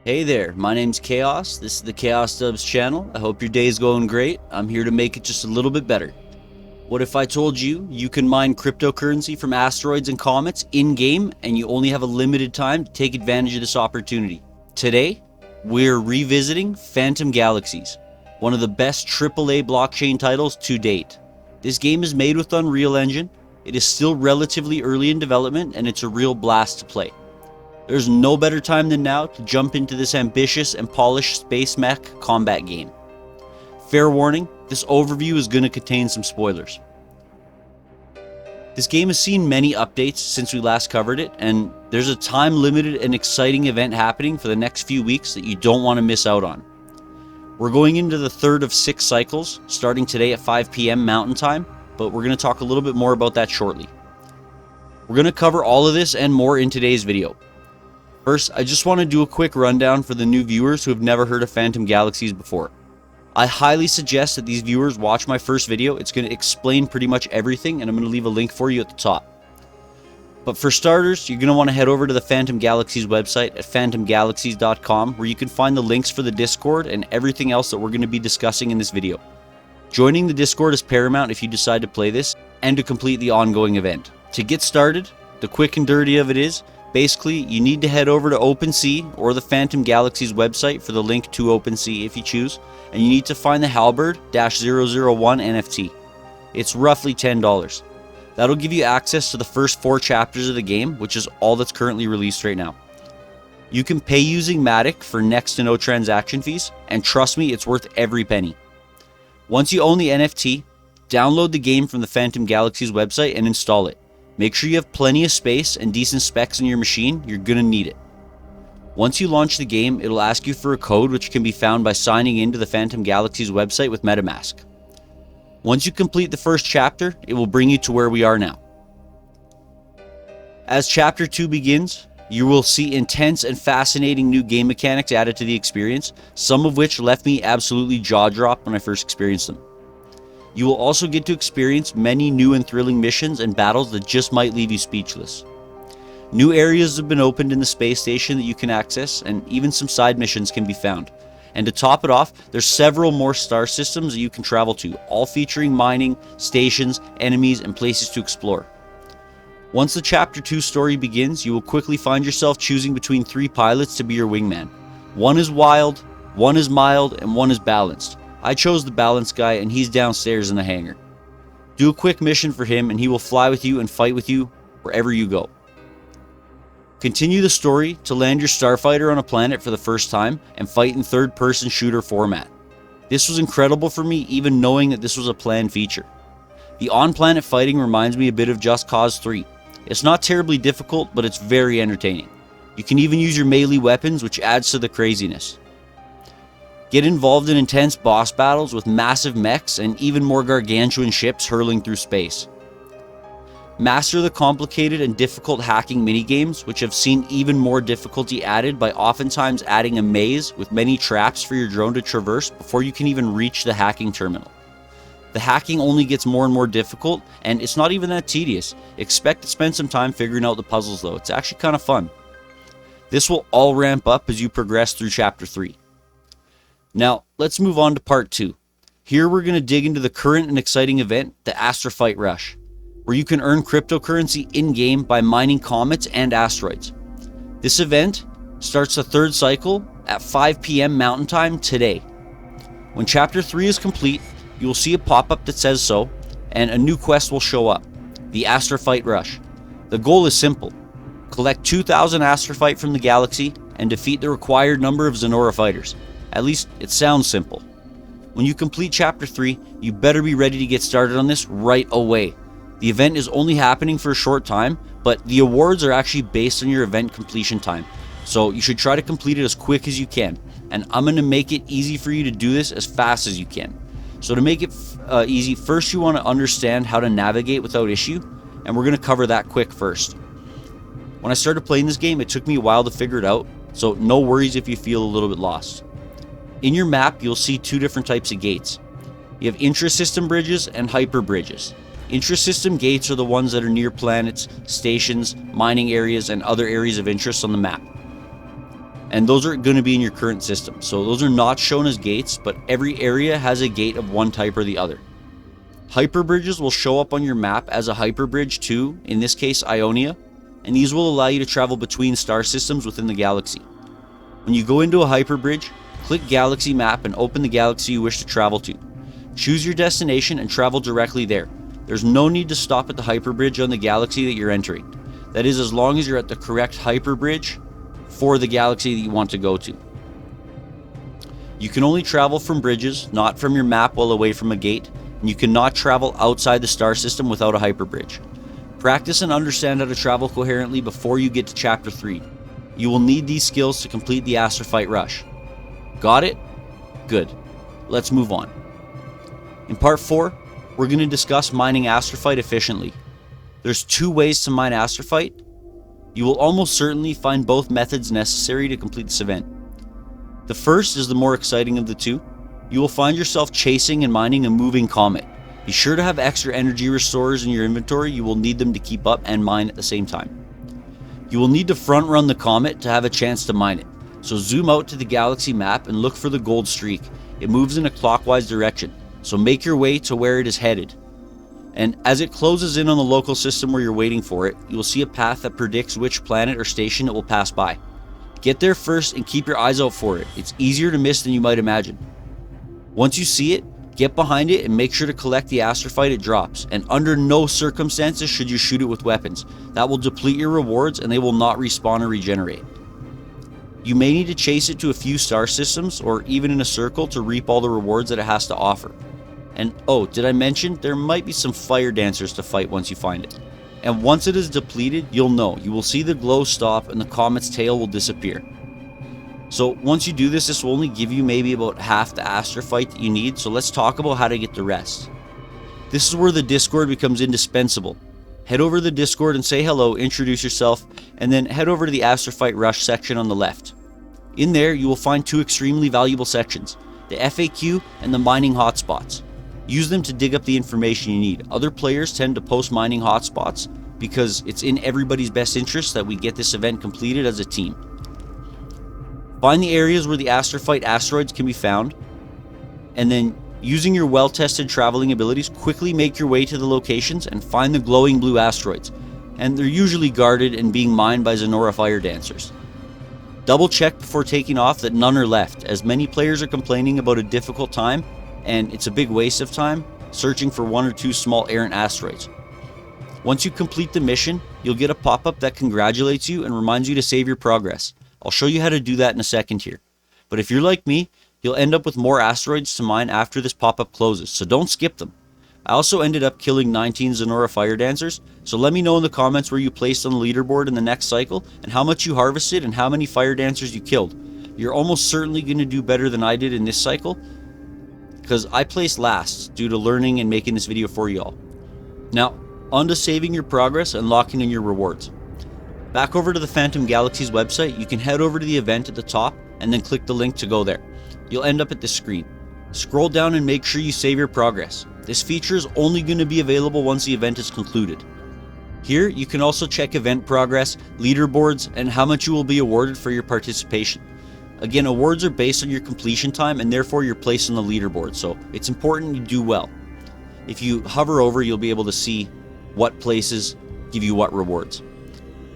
Hey there, my name's Chaos. This is the Chaos Dubs channel. I hope your day is going great. I'm here to make it just a little bit better. What if I told you you can mine cryptocurrency from asteroids and comets in-game and you only have a limited time to take advantage of this opportunity? Today, we're revisiting Phantom Galaxies, one of the best AAA blockchain titles to date. This game is made with Unreal Engine. It is still relatively early in development and it's a real blast to play. There's no better time than now to jump into this ambitious and polished space mech combat game. Fair warning, this overview is going to contain some spoilers. This game has seen many updates since we last covered it, and there's a time-limited and exciting event happening for the next few weeks that you don't want to miss out on. We're going into the third of 6 cycles, starting today at 5 p.m. Mountain Time, but we're going to talk a little bit more about that shortly. We're going to cover all of this and more in today's video. First, I just want to do a quick rundown for the new viewers who have never heard of Phantom Galaxies before. I highly suggest that these viewers watch my first video. It's going to explain pretty much everything, and I'm going to leave a link for you at the top. But for starters, you're going to want to head over to the Phantom Galaxies website at phantomgalaxies.com, where you can find the links for the Discord and everything else that we're going to be discussing in this video. Joining the Discord is paramount if you decide to play this and to complete the ongoing event. To get started, the quick and dirty of it is, basically, you need to head over to OpenSea or the Phantom Galaxies website for the link to OpenSea if you choose, and you need to find the Halberd-001 NFT. It's roughly $10. That'll give you access to the first 4 chapters of the game, which is all that's currently released right now. You can pay using Matic for next to no transaction fees, and trust me, it's worth every penny. Once you own the NFT, download the game from the Phantom Galaxies website and install it. Make sure you have plenty of space and decent specs in your machine. You're going to need it. Once you launch the game, it'll ask you for a code which can be found by signing into the Phantom Galaxies website with MetaMask. Once you complete the first chapter, it will bring you to where we are now. As Chapter 2 begins, you will see intense and fascinating new game mechanics added to the experience, some of which left me absolutely jaw-dropped when I first experienced them. You will also get to experience many new and thrilling missions and battles that just might leave you speechless. New areas have been opened in the space station that you can access, and even some side missions can be found. And to top it off, there's several more star systems that you can travel to, all featuring mining, stations, enemies, and places to explore. Once the Chapter 2 story begins, you will quickly find yourself choosing between 3 pilots to be your wingman. One is wild, one is mild, and one is balanced. I chose the balanced guy, and he's downstairs in the hangar. Do a quick mission for him and he will fly with you and fight with you wherever you go. Continue the story to land your starfighter on a planet for the first time and fight in third-person shooter format. This was incredible for me, even knowing that this was a planned feature. The on-planet fighting reminds me a bit of Just Cause 3. It's not terribly difficult, but it's very entertaining. You can even use your melee weapons, which adds to the craziness. Get involved in intense boss battles with massive mechs and even more gargantuan ships hurling through space. Master the complicated and difficult hacking minigames, which have seen even more difficulty added by oftentimes adding a maze with many traps for your drone to traverse before you can even reach the hacking terminal. The hacking only gets more and more difficult, and it's not even that tedious. Expect to spend some time figuring out the puzzles though. It's actually kind of fun. This will all ramp up as you progress through Chapter 3. Now, let's move on to Part 2. Here we're going to dig into the current and exciting event, the Astrophyte Rush, where you can earn cryptocurrency in-game by mining comets and asteroids. This event starts the 3rd cycle at 5 p.m. Mountain Time today. When Chapter 3 is complete, you will see a pop-up that says so, and a new quest will show up, the Astrophyte Rush. The goal is simple. Collect 2,000 Astrophyte from the galaxy and defeat the required number of Zenora fighters. At least, it sounds simple. When you complete Chapter 3, you better be ready to get started on this right away. The event is only happening for a short time, but the awards are actually based on your event completion time. So you should try to complete it as quick as you can. And I'm going to make it easy for you to do this as fast as you can. So to make it easy, first you want to understand how to navigate without issue, and we're going to cover that quick first. When I started playing this game, it took me a while to figure it out, so no worries if you feel a little bit lost. In your map, you'll see 2 different types of gates. You have intra-system bridges and hyper bridges. Intra-system gates are the ones that are near planets, stations, mining areas, and other areas of interest on the map. And those are going to be in your current system. So those are not shown as gates, but every area has a gate of one type or the other. Hyperbridges will show up on your map as a hyperbridge too, in this case Ionia, and these will allow you to travel between star systems within the galaxy. When you go into a hyperbridge, click Galaxy Map and open the galaxy you wish to travel to. Choose your destination and travel directly there. There's no need to stop at the hyperbridge on the galaxy that you're entering. That is, as long as you're at the correct hyperbridge for the galaxy that you want to go to. You can only travel from bridges, not from your map while away from a gate, and you cannot travel outside the star system without a hyperbridge. Practice and understand how to travel coherently before you get to Chapter 3. You will need these skills to complete the Astrophyte Rush. Got it? Good. Let's move on. In Part 4, we're going to discuss mining Astrophyte efficiently. There's two ways to mine Astrophyte. You will almost certainly find both methods necessary to complete this event. The first is the more exciting of the two. You will find yourself chasing and mining a moving comet. Be sure to have extra energy restorers in your inventory. You will need them to keep up and mine at the same time. You will need to front run the comet to have a chance to mine it. So zoom out to the galaxy map and look for the gold streak. It moves in a clockwise direction, so make your way to where it is headed. And as it closes in on the local system where you're waiting for it, you will see a path that predicts which planet or station it will pass by. Get there first and keep your eyes out for it. It's easier to miss than you might imagine. Once you see it, get behind it and make sure to collect the Astrophyte it drops, and under no circumstances should you shoot it with weapons. That will deplete your rewards and they will not respawn or regenerate. You may need to chase it to a few star systems or even in a circle to reap all the rewards that it has to offer. And oh, did I mention there might be some fire dancers to fight once you find it. And once it is depleted, you'll know. You will see the glow stop and the comet's tail will disappear. So once you do this, this will only give you maybe about half the Astrophyte that you need, so let's talk about how to get the rest. This is where the Discord becomes indispensable. Head over to the Discord and say hello, introduce yourself, and then head over to the Astrophyte Rush section on the left. In there, you will find two extremely valuable sections, the FAQ and the mining hotspots. Use them to dig up the information you need. Other players tend to post mining hotspots because it's in everybody's best interest that we get this event completed as a team. Find the areas where the Astrophyte asteroids can be found, and then using your well-tested traveling abilities, quickly make your way to the locations and find the glowing blue asteroids, and they're usually guarded and being mined by Zenora fire dancers. Double check before taking off that none are left, as many players are complaining about a difficult time, and it's a big waste of time searching for one or two small errant asteroids. Once you complete the mission, you'll get a pop-up that congratulates you and reminds you to save your progress. I'll show you how to do that in a second here. But if you're like me, you'll end up with more asteroids to mine after this pop-up closes, so don't skip them. I also ended up killing 19 Zenora fire dancers, so let me know in the comments where you placed on the leaderboard in the next cycle and how much you harvested and how many fire dancers you killed. You're almost certainly going to do better than I did in this cycle, because I placed last due to learning and making this video for y'all. Now, on to saving your progress and locking in your rewards. Back over to the Phantom Galaxies website, you can head over to the event at the top and then click the link to go there. You'll end up at this screen. Scroll down and make sure you save your progress. This feature is only going to be available once the event is concluded. Here, you can also check event progress, leaderboards, and how much you will be awarded for your participation. Again, awards are based on your completion time and therefore your place on the leaderboard, so it's important you do well. If you hover over, you'll be able to see what places give you what rewards.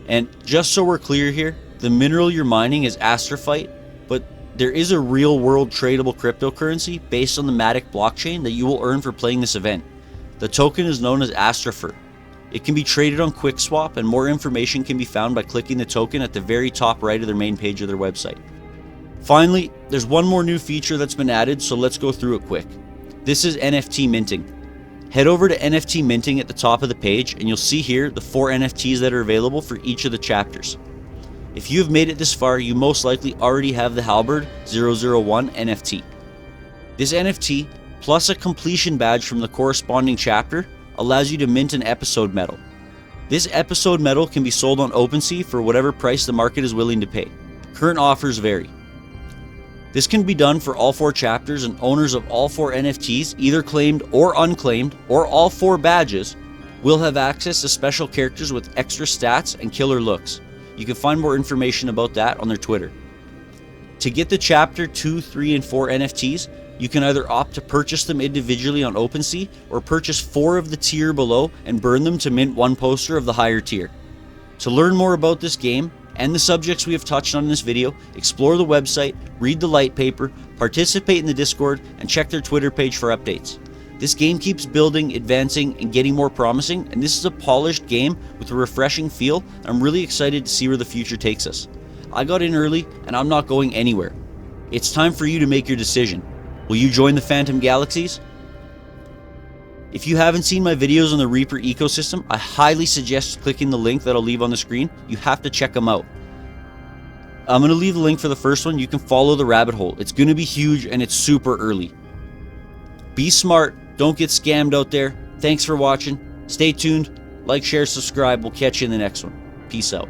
And just so we're clear here, the mineral you're mining is Astrophyte, but there is a real-world tradable cryptocurrency based on the Matic blockchain that you will earn for playing this event. The token is known as Astrophyte. It can be traded on QuickSwap, and more information can be found by clicking the token at the very top right of their main page of their website. Finally, there's one more new feature that's been added, so let's go through it quick. This is NFT minting. Head over to NFT minting at the top of the page and you'll see here the 4 NFTs that are available for each of the chapters. If you have made it this far, you most likely already have the Halberd 001 NFT. This NFT, plus a completion badge from the corresponding chapter, allows you to mint an episode medal. This episode medal can be sold on OpenSea for whatever price the market is willing to pay. Current offers vary. This can be done for all 4 chapters, and owners of all 4 NFTs, either claimed or unclaimed, or all 4 badges, will have access to special characters with extra stats and killer looks. You can find more information about that on their Twitter. To get the Chapter 2, 3, and 4 NFTs, you can either opt to purchase them individually on OpenSea or purchase 4 of the tier below and burn them to mint 1 poster of the higher tier. To learn more about this game and the subjects we have touched on in this video, explore the website, read the light paper, participate in the Discord, and check their Twitter page for updates. This game keeps building, advancing, and getting more promising, and this is a polished game with a refreshing feel, and I'm really excited to see where the future takes us. I got in early, and I'm not going anywhere. It's time for you to make your decision. Will you join the Phantom Galaxies? If you haven't seen my videos on the Reaper ecosystem, I highly suggest clicking the link that I'll leave on the screen. You have to check them out. I'm going to leave the link for the first one. You can follow the rabbit hole. It's going to be huge, and it's super early. Be smart. Don't get scammed out there. Thanks for watching. Stay tuned. Like, share, subscribe. We'll catch you in the next one. Peace out.